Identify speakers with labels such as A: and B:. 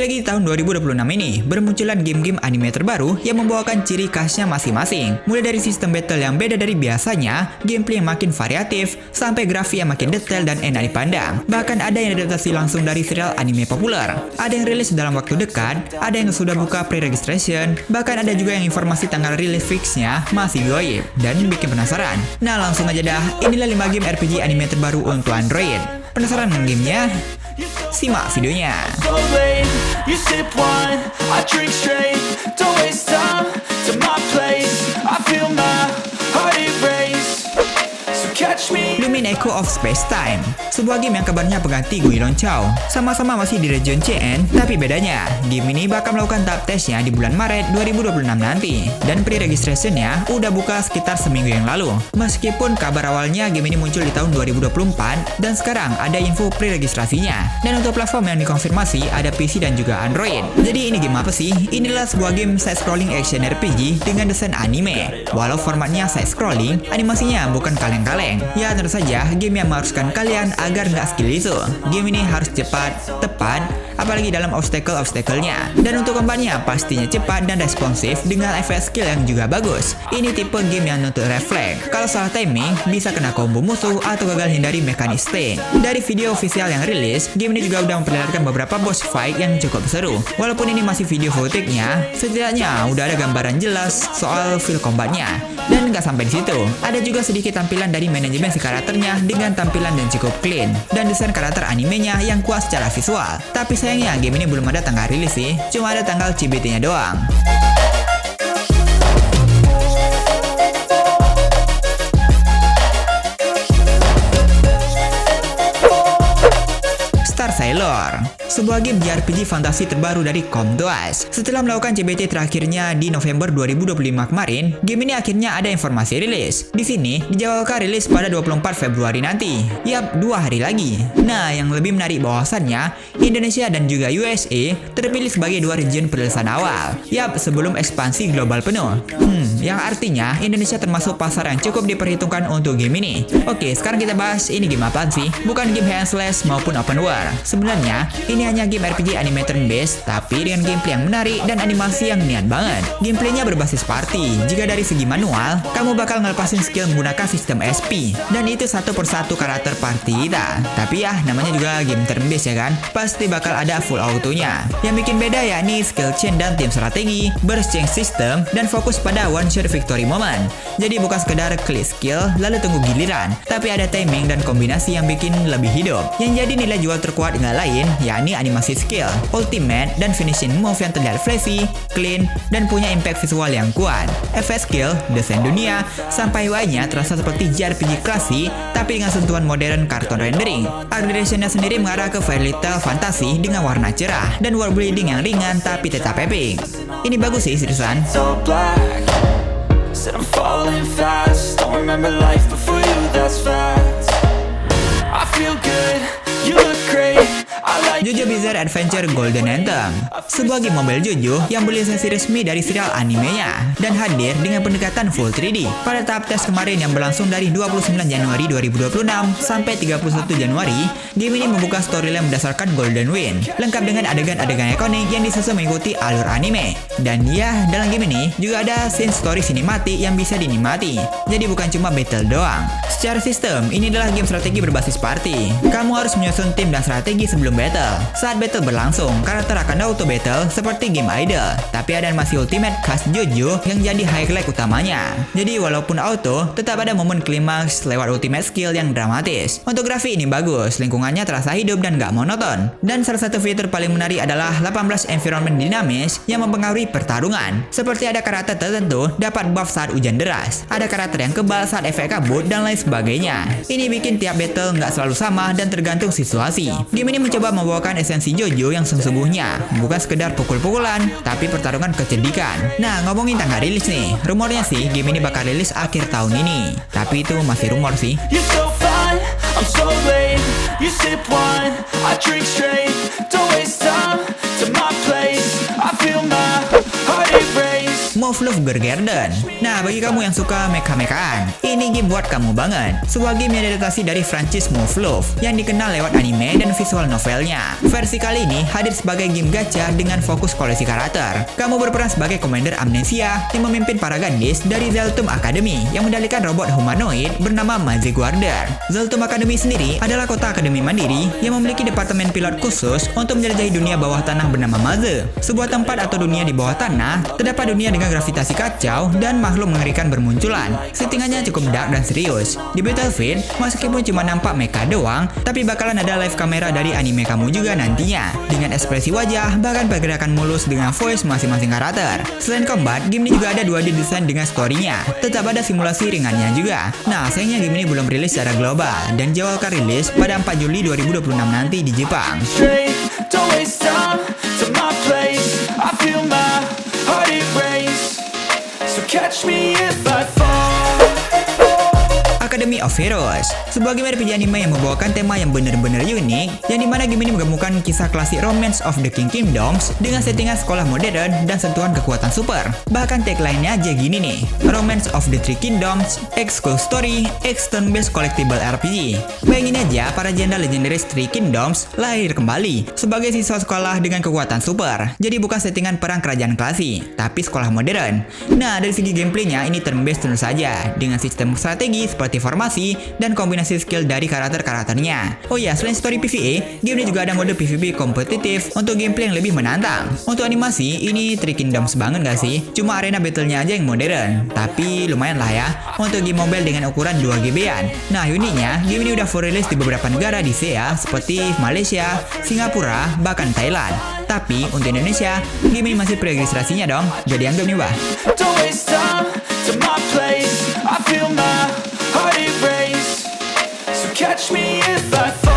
A: Lagi-lagi di tahun 2026 ini, bermunculan game-game anime terbaru yang membawakan ciri khasnya masing-masing. Mulai dari sistem battle yang beda dari biasanya, gameplay yang makin variatif, sampai grafik yang makin detail dan enak dipandang. Bahkan ada yang adaptasi langsung dari serial anime populer. Ada yang rilis dalam waktu dekat, ada yang sudah buka pre-registration, bahkan ada juga yang informasi tanggal rilis fixnya masih goib dan bikin penasaran. Nah langsung aja dah, inilah 5 game RPG anime terbaru untuk Android. Penasaran dengan gamenya? Simak videonya. Lumin Echo of Space-Time, sebuah game yang kabarnya pengganti Guilin Chao. Sama-sama masih di region CN, tapi bedanya, game ini bakal melakukan tahap tesnya di bulan Maret 2026 nanti. Dan pre-registrationnya udah buka sekitar seminggu yang lalu. Meskipun kabar awalnya game ini muncul di tahun 2024, dan sekarang ada info pre-registrasinya. Dan untuk platform yang dikonfirmasi ada PC dan juga Android. Jadi ini game apa sih? Inilah sebuah game side-scrolling action RPG dengan desain anime. Walau formatnya side-scrolling, animasinya bukan kaleng-kaleng. Ya tentu saja, game yang mengharuskan kalian agar nggak skill isu. Game ini harus cepat, tepat, apalagi dalam obstacle-nya. Dan untuk kombatnya pastinya cepat dan responsif dengan efek skill yang juga bagus. Ini tipe game yang nuntut refleks. Kalau salah timing, bisa kena combo musuh atau gagal hindari mekanik stun. Dari video official yang rilis, game ini juga udah memperlihatkan beberapa boss fight yang cukup seru. Walaupun ini masih video footage-nya, setidaknya udah ada gambaran jelas soal feel combatnya. Dan nggak sampai di situ, ada juga sedikit tampilan dari manajemen si karakternya dengan tampilan yang cukup clean dan desain karakter animenya yang kuat secara visual. Tapi sayangnya game ini belum ada tanggal rilis sih, cuma ada tanggal CBT-nya doang. Star Sailor, sebuah game JRPG fantasi terbaru dari Com2uS. Setelah melakukan CBT terakhirnya di November 2025 kemarin, game ini akhirnya ada informasi rilis. Di sini dijadwalkan rilis pada 24 Februari nanti. Yap, 2 hari lagi. Nah, yang lebih menarik bahwasannya, Indonesia dan juga USA terpilih sebagai 2 region perilisan awal. Yap, sebelum ekspansi global penuh. Yang artinya Indonesia termasuk pasar yang cukup diperhitungkan untuk game ini. Oke, sekarang kita bahas ini game apaan sih? Bukan game hack and slash maupun open world. Sebenarnya, ini hanya game RPG anime turn-based, tapi dengan gameplay yang menarik dan animasi yang niat banget. Gameplaynya berbasis party. Jika dari segi manual, kamu bakal ngelepasin skill menggunakan sistem SP. Dan itu satu persatu karakter party kita. Tapi ya, namanya juga game turn-based ya kan? Pasti bakal ada full autonya. Yang bikin beda yakni skill chain dan tim strategi, burst change system, dan fokus pada one shot victory moment. Jadi bukan sekedar klik skill, lalu tunggu giliran. Tapi ada timing dan kombinasi yang bikin lebih hidup. Yang jadi nilai jual terkuat nggak lain, yakni animasi skill, ultimate, dan finishing move yang terlihat flashy, clean, dan punya impact visual yang kuat. Efek skill, desain dunia, sampai UI-nya terasa seperti JRPG klasik, tapi dengan sentuhan modern karton rendering. Art direction-nya sendiri mengarah ke fairy tale fantasi dengan warna cerah, dan world building yang ringan tapi tetap epic. Ini bagus sih seriusan. JoJo Bizarre Adventure Golden Anthem, sebuah game mobile JoJo yang berlisensi resmi dari serial animenya dan hadir dengan pendekatan full 3D. Pada tahap tes kemarin yang berlangsung dari 29 Januari 2026 sampai 31 Januari, game ini membuka storyline berdasarkan Golden Wind, lengkap dengan adegan-adegan ikonik yang disusun mengikuti alur anime. Dan ya, dalam game ini juga ada scene story sinematik yang bisa dinikmati. Jadi bukan cuma battle doang. Secara sistem, ini adalah game strategi berbasis party. Kamu harus menyusun tim dan strategi sebelum battle. Saat battle berlangsung, karakter akan auto battle seperti game Idol. Tapi ada animasi ultimate khas JoJo yang jadi highlight utamanya. Jadi walaupun auto, tetap ada momen klimaks lewat ultimate skill yang dramatis. Untuk grafik ini bagus, lingkungannya terasa hidup dan gak monoton. Dan salah satu fitur paling menarik adalah 18 environment dinamis yang mempengaruhi pertarungan. Seperti ada karakter tertentu dapat buff saat hujan deras, ada karakter yang kebal saat efek kabut, dan lain sebagainya. Ini bikin tiap battle nggak selalu sama dan tergantung situasi. Game ini mencoba membawakan esensi JoJo yang sesungguhnya, bukan sekedar pukul-pukulan, tapi pertarungan kecerdikan. Nah, ngomongin tanggal rilis nih, rumornya sih game ini bakal rilis akhir tahun ini. Tapi itu masih rumor sih. Love Garden. Nah, bagi kamu yang suka mecha-mechaan, ini game buat kamu banget. Sebuah game yang diadaptasi dari franchise Love yang dikenal lewat anime dan visual novelnya. Versi kali ini hadir sebagai game gacha dengan fokus koleksi karakter. Kamu berperan sebagai Commander Amnesia yang memimpin para gadis dari Zeltum Academy yang mendalikan robot humanoid bernama Maze Guarder. Zeltum Academy sendiri adalah kota akademi mandiri yang memiliki departemen pilot khusus untuk menjelajahi dunia bawah tanah bernama Maze. Sebuah tempat atau dunia di bawah tanah, terdapat dunia dengan gravitasi kacau dan makhluk mengerikan bermunculan. Settingannya cukup dark dan serius. Di Battlefield, meskipun cuma nampak mecha doang, tapi bakalan ada live kamera dari anime kamu juga nantinya, dengan ekspresi wajah, bahkan pergerakan mulus dengan voice masing-masing karakter. Selain combat, game ini juga ada 2D design dengan story-nya. Tetap ada simulasi ringannya juga. Nah, sayangnya game ini belum rilis secara global dan dijadwalkan rilis pada 4 Juli 2026 nanti di Jepang. Academy of Heroes, sebuah game RPG anime yang membawakan tema yang benar-benar unik, yang dimana game ini menggabungkan kisah klasik Romance of the King Kingdoms dengan settingan sekolah modern dan sentuhan kekuatan super. Bahkan tagline-nya aja gini nih, Romance of the Three Kingdoms, X School Story, X Turn-Based Collectible RPG. Bayangin aja para janda legendaris Three Kingdoms lahir kembali sebagai siswa sekolah dengan kekuatan super. Jadi bukan settingan perang kerajaan klasik, tapi sekolah modern. Nah, dari segi gameplaynya ini turn-based tentu saja, dengan sistem strategi seperti formasi dan kombinasi skill dari karakter-karakternya. Oh ya, selain story PvE, game ini juga ada mode PvP kompetitif untuk gameplay yang lebih menantang. Untuk animasi, ini Three Kingdoms banget gak sih? Cuma arena battle-nya aja yang modern, tapi lumayan lah ya untuk game mobile dengan ukuran 2GB-an. Nah, uniknya, game ini udah full release di beberapa negara di Asia seperti Malaysia, Singapura, bahkan Thailand. Tapi untuk Indonesia, game ini masih pre-registrasinya dong, jadi anggap nih bah. Catch me if I fall.